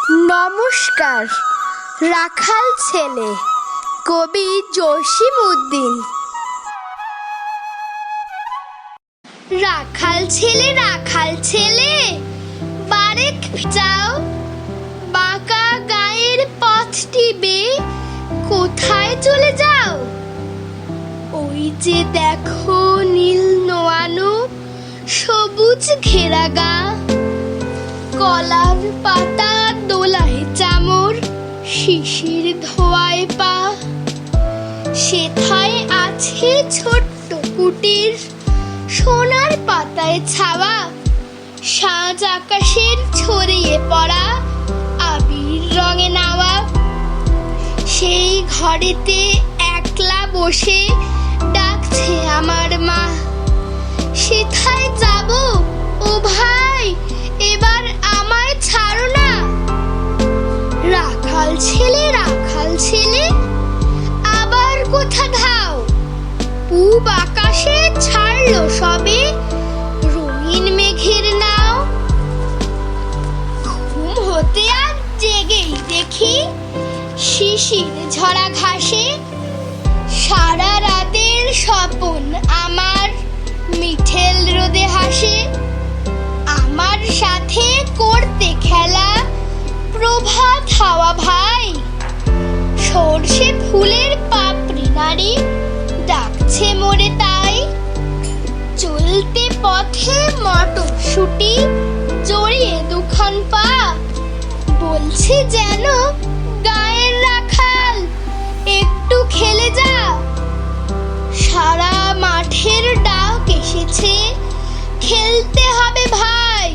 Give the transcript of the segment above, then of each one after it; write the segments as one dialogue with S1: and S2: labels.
S1: নমস্কার। রাখাল ছেলে, কবি জসিম উদ্দিন। রাখাল ছেলে বারেক যাও, বাঁকা গায়ের পথটি বেয়ে কোথায় চলে যাও? ওই যে দেখো নীল নোয়ানো সবুজ ঘেরা গা, কলার পাতা দোলায় চামর, শিশির ধোয়ায় পা। সেথায় আছে ছোট্ট কুটির, সোনার পাতায় ছাওয়া, সাজ আকাশের ছড়িয়ে পড়া আবির রঙে নাওয়া। সেই ঘরেতে একলা বসে ডাকছে আমার মা, সেথায় যাব ও ভাই, এবার আমায় ছাড়ো না। রাখাল ছেলে আবার কোথা ধাও? পূব আকাশে ছাড়লো সবে রঙিন মেঘের নাও। ঘুম হতে আর জেগেই দেখি শিশির ঝরা ঘাসে সারা রাতের স্বপন আমার মিঠেল রোদে হাসে। আমার সাথে করতে খেলা প্রভাত হাওয়া ভাই, সর্ষে ফুলের পাপড়ি নাড়ি ডাকছে মোরে তাই। চলতে পথে মটরশুঁটি জড়িয়ে দুখান পা, বলছে যেন গায়ের রাখাল একটু খেলে যা। সারা মাঠের ডাক এসেছে, খেলতে হবে ভাই।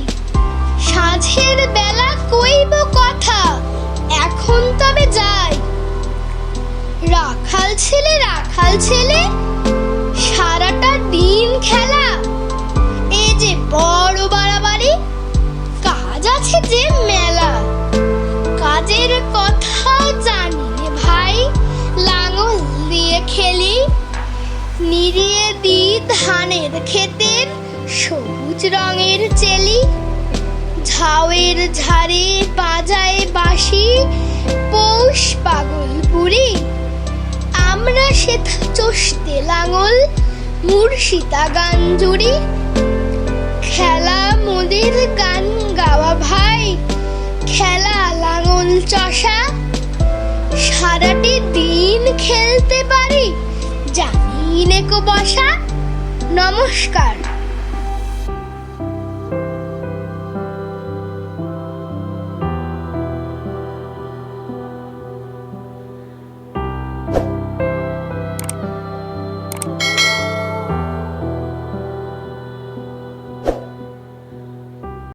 S1: সাঁঝের বেলা কইব কথা, এখন তবে যাই। রাখাল ছেলে সারাটা দিন খেলা, এই যে বড় বাড়াবাড়ি, কাজ আছে যে মেলা। কাজের কথা জানি রে ভাই, লাঙল দিয়ে খেলি, নিড়িয়ে দি ধানের ক্ষেতের সবুজ রঙের চেলি। ঝাউয়ের ঝাড়ে বাজায় বাঁশি পৌষ পাগল বুড়ি, আমরা সেথা চষতে লাঙল মুর্শিদা গান জুড়ি। খেলা মোদের গান গাওয়া ভাই, খেলা লাঙল চষা, সারাটি দিন খেলতে পারি জানি নেকো বসা। নমস্কার।